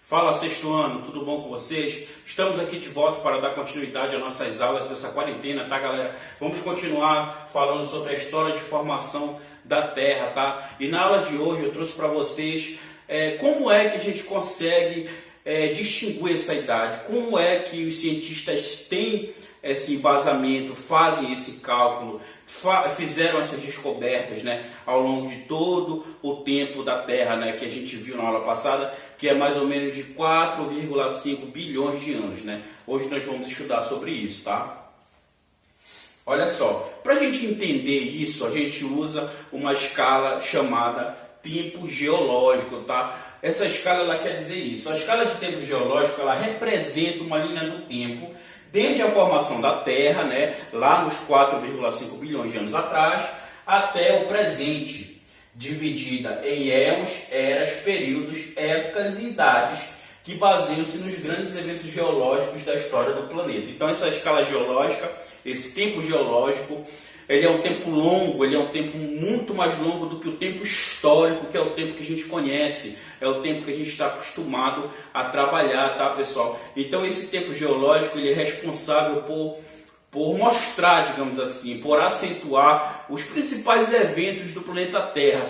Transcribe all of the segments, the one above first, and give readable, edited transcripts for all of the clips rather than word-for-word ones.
Fala, sexto ano, tudo bom com vocês? Estamos aqui de volta para dar continuidade às nossas aulas dessa quarentena, tá, galera? Vamos continuar falando sobre a história de formação da Terra, tá? E na aula de hoje eu trouxe para vocês como é que a gente consegue distinguir essa idade, como é que os cientistas têm esse embasamento, fazem esse cálculo, fizeram essas descobertas, né, ao longo de todo o tempo da Terra, né, que a gente viu na aula passada, que é mais ou menos de 4,5 bilhões de anos, né? Hoje nós vamos estudar sobre isso, tá? Olha só, para a gente entender isso, a gente usa uma escala chamada tempo geológico, tá? Essa escala ela quer dizer isso. A escala de tempo geológico ela representa uma linha do tempo desde a formação da Terra, né, lá nos 4,5 bilhões de anos atrás, até o presente, dividida em éons, eras, períodos, épocas e idades, que baseiam-se nos grandes eventos geológicos da história do planeta. Então essa escala geológica, esse tempo geológico, ele é um tempo longo, ele é um tempo muito mais longo do que o tempo histórico, que é o tempo que a gente conhece, é o tempo que a gente está acostumado a trabalhar, tá, pessoal? Então esse tempo geológico ele é responsável por mostrar, digamos assim, por acentuar os principais eventos do planeta Terra,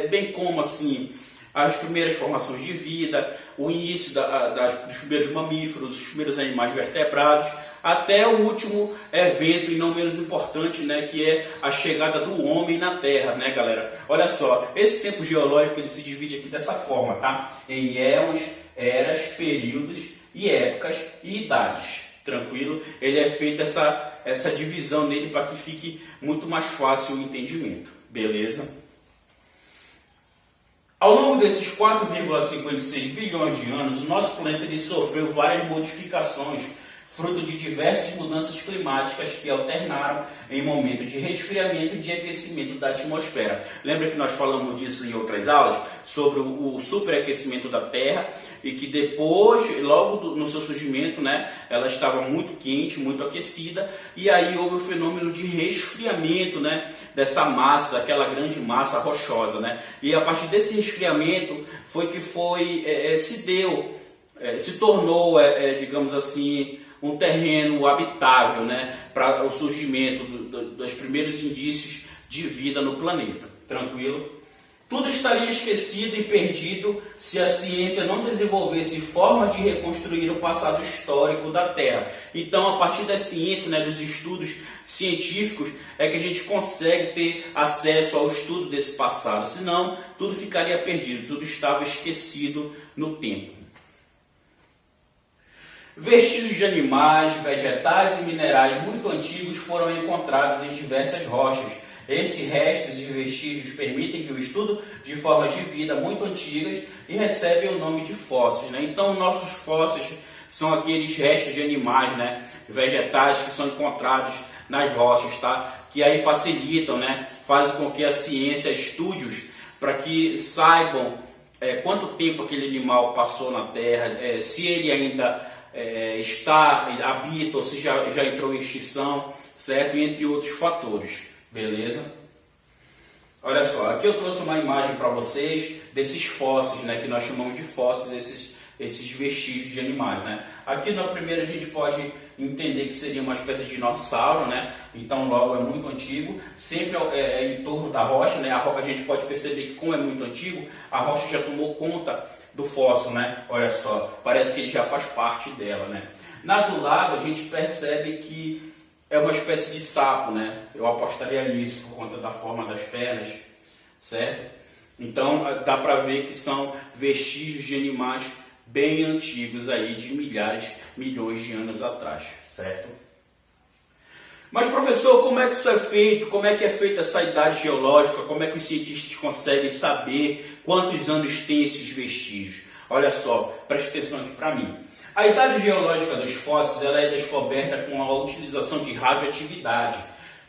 bem como assim as primeiras formações de vida, o início dos primeiros mamíferos, os primeiros animais vertebrados, até o último evento, e não menos importante, né, que é a chegada do homem na Terra, né, galera? Olha só, esse tempo geológico ele se divide aqui dessa forma, tá? Em éons, eras, períodos e épocas e idades, tranquilo? Ele é feita essa divisão nele para que fique muito mais fácil o entendimento, beleza? Ao longo desses 4,56 bilhões de anos, o nosso planeta ele sofreu várias modificações, fruto de diversas mudanças climáticas que alternaram em momento de resfriamento e de aquecimento da atmosfera. Lembra que nós falamos disso em outras aulas, sobre o superaquecimento da Terra, e que depois, logo no seu surgimento, né, ela estava muito quente, muito aquecida, e aí houve o fenômeno de resfriamento, né, dessa massa, daquela grande massa rochosa, né? E a partir desse resfriamento se tornou, digamos assim, um terreno habitável, né, para o surgimento dos primeiros indícios de vida no planeta. Tranquilo? Tudo estaria esquecido e perdido se a ciência não desenvolvesse formas de reconstruir o passado histórico da Terra. Então, a partir da ciência, né, dos estudos científicos, é que a gente consegue ter acesso ao estudo desse passado. Senão, tudo ficaria perdido, tudo estava esquecido no tempo. Vestígios de animais, vegetais e minerais muito antigos foram encontrados em diversas rochas. Esses restos e vestígios permitem que o estudo de formas de vida muito antigas e recebem o nome de fósseis, né? Então, nossos fósseis são aqueles restos de animais, né, vegetais que são encontrados nas rochas, tá? Que aí facilitam, né, fazem com que a ciência estude para que saibam quanto tempo aquele animal passou na Terra, se ele ainda habita ou se já entrou em extinção, certo? E entre outros fatores, beleza? Olha só, aqui eu trouxe uma imagem para vocês desses fósseis, né, que nós chamamos de fósseis, esses vestígios de animais, né? Aqui na primeira a gente pode entender que seria uma espécie de dinossauro, né? Então logo é muito antigo, sempre em torno da rocha, né? A gente pode perceber que como é muito antigo, a rocha já tomou conta do fóssil, né? Olha só, parece que ele já faz parte dela, né? Na do lado a gente percebe que é uma espécie de sapo, né? Eu apostaria nisso por conta da forma das pernas, certo? Então dá para ver que são vestígios de animais bem antigos aí, de milhões de anos atrás, certo? Mas professor, como é que isso é feito? Como é que é feita essa idade geológica? Como é que os cientistas conseguem saber quantos anos tem esses vestígios? Olha só, preste atenção aqui para mim. A idade geológica dos fósseis ela é descoberta com a utilização de radioatividade,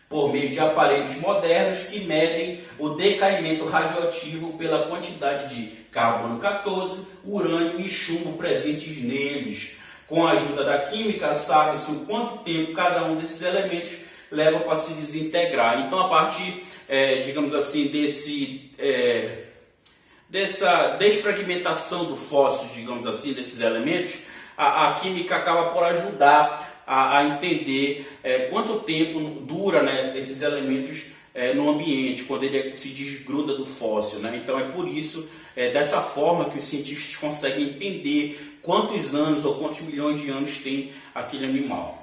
por meio de aparelhos modernos que medem o decaimento radioativo pela quantidade de carbono 14, urânio e chumbo presentes neles. Com a ajuda da química, sabe-se o quanto tempo cada um desses elementos leva para se desintegrar. Então, a partir, digamos assim, dessa desfragmentação do fóssil, digamos assim, desses elementos, a química acaba por ajudar a entender quanto tempo dura, né, esses elementos no ambiente, quando ele se desgruda do fóssil, né? Então é por isso, dessa forma que os cientistas conseguem entender quantos anos ou quantos milhões de anos tem aquele animal.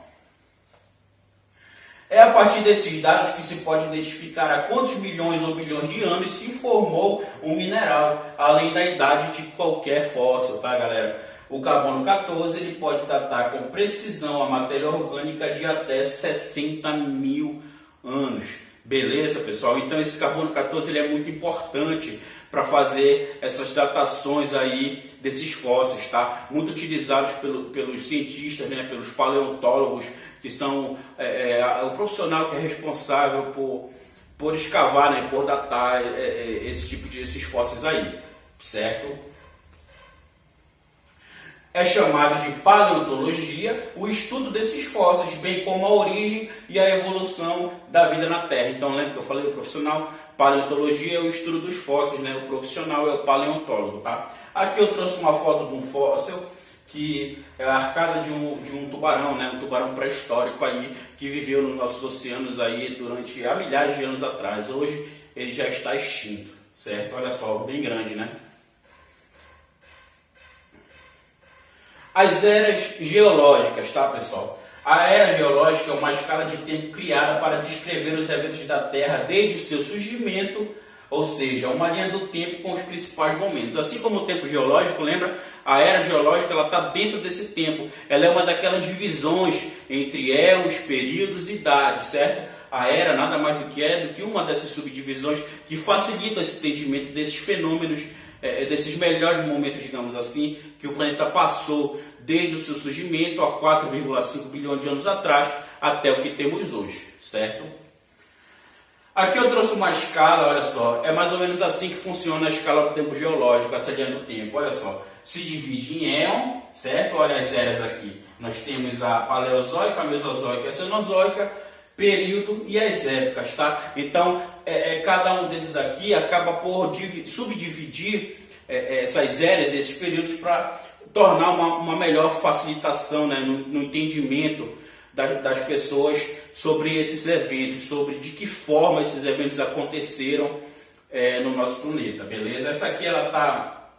É a partir desses dados que se pode identificar há quantos milhões ou bilhões de anos se formou um mineral, além da idade de qualquer fóssil, tá, galera? O carbono 14 ele pode datar com precisão a matéria orgânica de até 60 mil anos. Beleza, pessoal? Então esse carbono 14 ele é muito importante para fazer essas datações aí desses fósseis, tá? Muito utilizados pelos cientistas, né? Pelos paleontólogos, que são o profissional que é responsável por escavar, né? Por datar esses fósseis aí, certo? É chamado de paleontologia o estudo desses fósseis, bem como a origem e a evolução da vida na Terra. Então lembra que eu falei o profissional? Paleontologia é o estudo dos fósseis, né? O profissional é o paleontólogo, tá? Aqui eu trouxe uma foto de um fóssil que é a arcada de um tubarão, né? Um tubarão pré-histórico aí que viveu nos nossos oceanos aí durante há milhares de anos atrás. Hoje ele já está extinto, certo? Olha só, bem grande, né? As eras geológicas, tá, pessoal? A era geológica é uma escala de tempo criada para descrever os eventos da Terra desde o seu surgimento, ou seja, uma linha do tempo com os principais momentos. Assim como o tempo geológico, lembra? A era geológica está dentro desse tempo. Ela é uma daquelas divisões entre éons, períodos e idades, certo? A era nada mais do que uma dessas subdivisões que facilita esse entendimento desses fenômenos, desses melhores momentos, digamos assim, que o planeta passou desde o seu surgimento há 4,5 bilhões de anos atrás até o que temos hoje, certo? Aqui eu trouxe uma escala, olha só, é mais ou menos assim que funciona a escala do tempo geológico, essa linha do tempo, olha só, se divide em éon, certo? Olha as eras aqui, nós temos a paleozoica, a mesozoica e a cenozoica, período e as épocas, tá? Então, cada um desses aqui acaba por subdividir essas eras, esses períodos, para tornar uma melhor facilitação, né, no entendimento das pessoas sobre esses eventos, sobre de que forma esses eventos aconteceram no nosso planeta, beleza? Essa aqui ela tá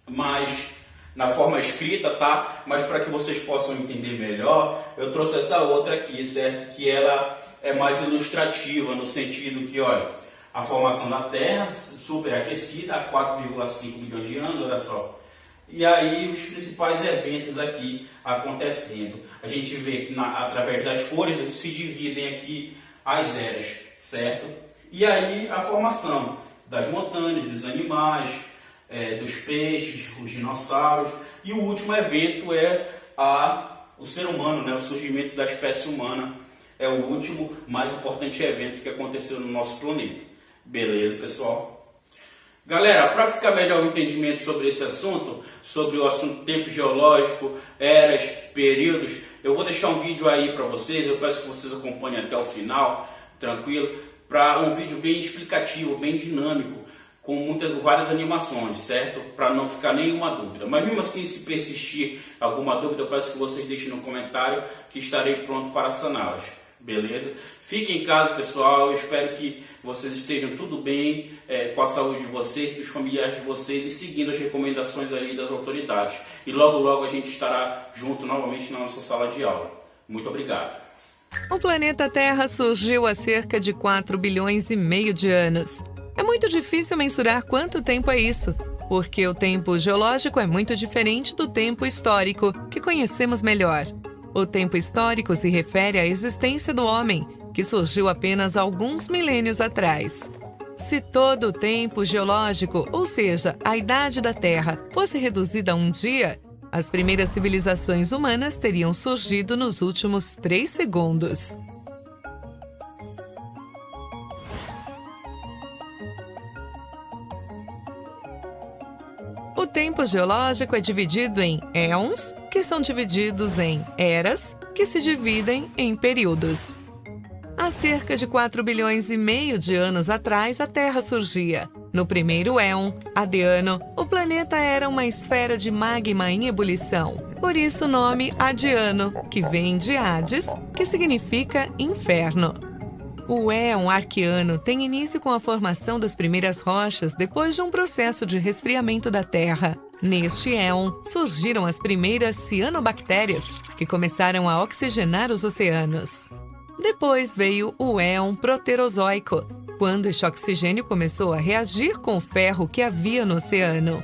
mais na forma escrita, tá? Mas para que vocês possam entender melhor, eu trouxe essa outra aqui, certo? Que ela é mais ilustrativa, no sentido que, olha, a formação da Terra, superaquecida há 4,5 bilhões de anos, olha só. E aí os principais eventos aqui acontecendo. A gente vê que através das cores se dividem aqui as eras, certo? E aí a formação das montanhas, dos animais, dos peixes, os dinossauros. E o último evento é o ser humano, né? O surgimento da espécie humana. É o último, mais importante evento que aconteceu no nosso planeta. Beleza, pessoal? Galera, para ficar melhor o entendimento sobre esse assunto, sobre o assunto tempo geológico, eras, períodos, eu vou deixar um vídeo aí para vocês, eu peço que vocês acompanhem até o final, tranquilo, para um vídeo bem explicativo, bem dinâmico, com várias animações, certo? Para não ficar nenhuma dúvida. Mas mesmo assim, se persistir alguma dúvida, eu peço que vocês deixem no comentário, que estarei pronto para saná-las. Beleza? Fiquem em casa, pessoal. Eu espero que vocês estejam tudo bem com a saúde de vocês, dos familiares de vocês e seguindo as recomendações aí das autoridades. E logo, logo a gente estará junto novamente na nossa sala de aula. Muito obrigado. O planeta Terra surgiu há cerca de 4 bilhões e meio de anos. É muito difícil mensurar quanto tempo é isso, porque o tempo geológico é muito diferente do tempo histórico, que conhecemos melhor. O tempo histórico se refere à existência do homem, que surgiu apenas alguns milênios atrás. Se todo o tempo geológico, ou seja, a idade da Terra, fosse reduzida a um dia, as primeiras civilizações humanas teriam surgido nos últimos 3 segundos. O tempo geológico é dividido em éons, que são divididos em eras, que se dividem em períodos. Há cerca de 4 bilhões e meio de anos atrás, a Terra surgia. No primeiro éon, Adiano, o planeta era uma esfera de magma em ebulição. Por isso o nome Adiano, que vem de Hades, que significa inferno. O éon Arqueano tem início com a formação das primeiras rochas depois de um processo de resfriamento da Terra. Neste éon, surgiram as primeiras cianobactérias, que começaram a oxigenar os oceanos. Depois veio o éon Proterozoico, quando este oxigênio começou a reagir com o ferro que havia no oceano.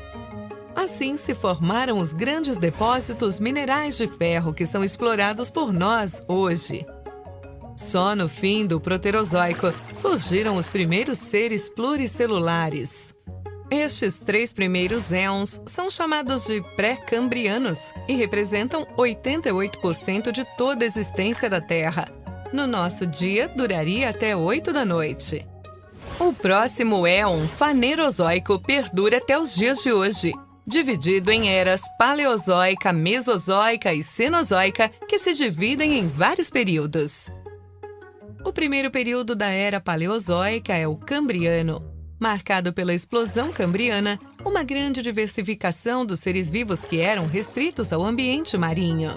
Assim se formaram os grandes depósitos minerais de ferro que são explorados por nós hoje. Só no fim do Proterozoico surgiram os primeiros seres pluricelulares. Estes 3 primeiros éons são chamados de pré-cambrianos e representam 88% de toda a existência da Terra. No nosso dia, duraria até 8 da noite. O próximo éon fanerozoico perdura até os dias de hoje, dividido em eras paleozoica, mesozoica e cenozoica, que se dividem em vários períodos. O primeiro período da era paleozoica é o Cambriano, marcado pela explosão cambriana, uma grande diversificação dos seres vivos que eram restritos ao ambiente marinho.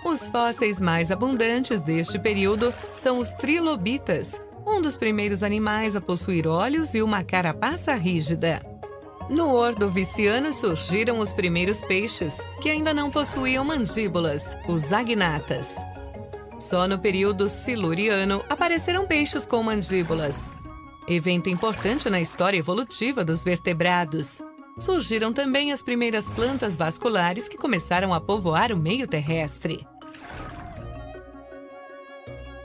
Os fósseis mais abundantes deste período são os trilobitas, um dos primeiros animais a possuir olhos e uma carapaça rígida. No Ordoviciano surgiram os primeiros peixes, que ainda não possuíam mandíbulas, os agnatas. Só no período Siluriano apareceram peixes com mandíbulas. Evento importante na história evolutiva dos vertebrados. Surgiram também as primeiras plantas vasculares que começaram a povoar o meio terrestre.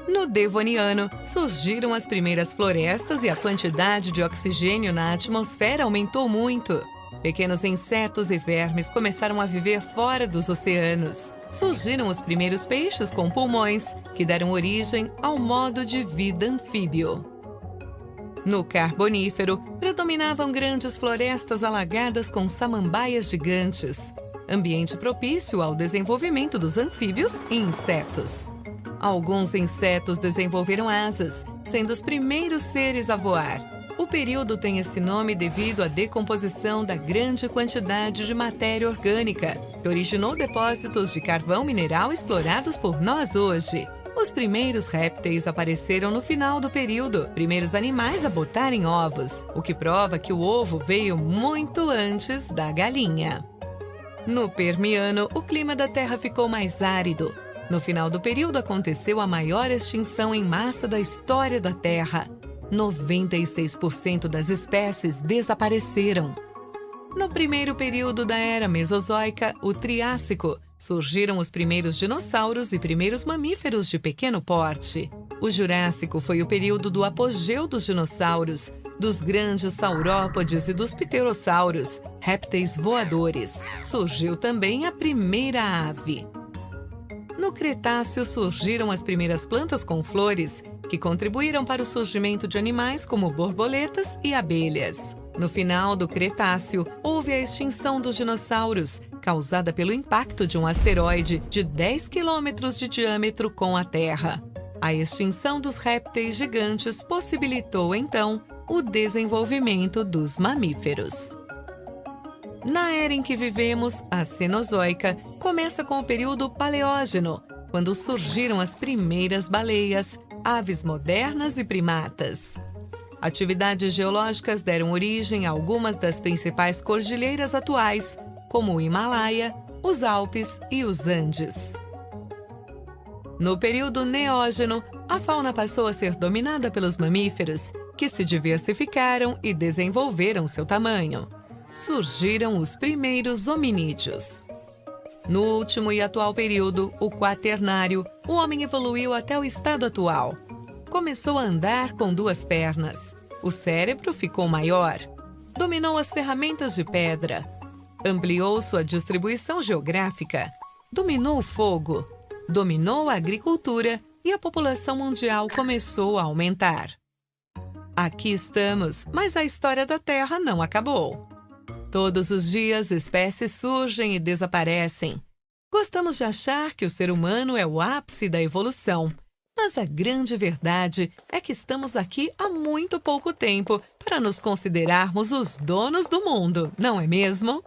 No Devoniano, surgiram as primeiras florestas e a quantidade de oxigênio na atmosfera aumentou muito. Pequenos insetos e vermes começaram a viver fora dos oceanos. Surgiram os primeiros peixes com pulmões, que deram origem ao modo de vida anfíbio. No Carbonífero, predominavam grandes florestas alagadas com samambaias gigantes, ambiente propício ao desenvolvimento dos anfíbios e insetos. Alguns insetos desenvolveram asas, sendo os primeiros seres a voar. O período tem esse nome devido à decomposição da grande quantidade de matéria orgânica, que originou depósitos de carvão mineral explorados por nós hoje. Os primeiros répteis apareceram no final do período, primeiros animais a botarem ovos, o que prova que o ovo veio muito antes da galinha. No Permiano, o clima da Terra ficou mais árido. No final do período aconteceu a maior extinção em massa da história da Terra. 96% das espécies desapareceram. No primeiro período da Era Mesozoica, o Triássico, surgiram os primeiros dinossauros e primeiros mamíferos de pequeno porte. O Jurássico foi o período do apogeu dos dinossauros, dos grandes saurópodes e dos pterossauros, répteis voadores. Surgiu também a primeira ave. No Cretáceo surgiram as primeiras plantas com flores, que contribuíram para o surgimento de animais como borboletas e abelhas. No final do Cretáceo, houve a extinção dos dinossauros, causada pelo impacto de um asteroide de 10 quilômetros de diâmetro com a Terra. A extinção dos répteis gigantes possibilitou, então, o desenvolvimento dos mamíferos. Na era em que vivemos, a Cenozoica, começa com o período Paleógeno, quando surgiram as primeiras baleias, aves modernas e primatas. Atividades geológicas deram origem a algumas das principais cordilheiras atuais, como o Himalaia, os Alpes e os Andes. No período Neógeno, a fauna passou a ser dominada pelos mamíferos, que se diversificaram e desenvolveram seu tamanho. Surgiram os primeiros hominídeos. No último e atual período, o Quaternário, o homem evoluiu até o estado atual. Começou a andar com 2 pernas. O cérebro ficou maior. Dominou as ferramentas de pedra. Ampliou sua distribuição geográfica. Dominou o fogo. Dominou a agricultura e a população mundial começou a aumentar. Aqui estamos, mas a história da Terra não acabou. Todos os dias, espécies surgem e desaparecem. Gostamos de achar que o ser humano é o ápice da evolução, Mas a grande verdade é que estamos aqui há muito pouco tempo para nos considerarmos os donos do mundo, não é mesmo?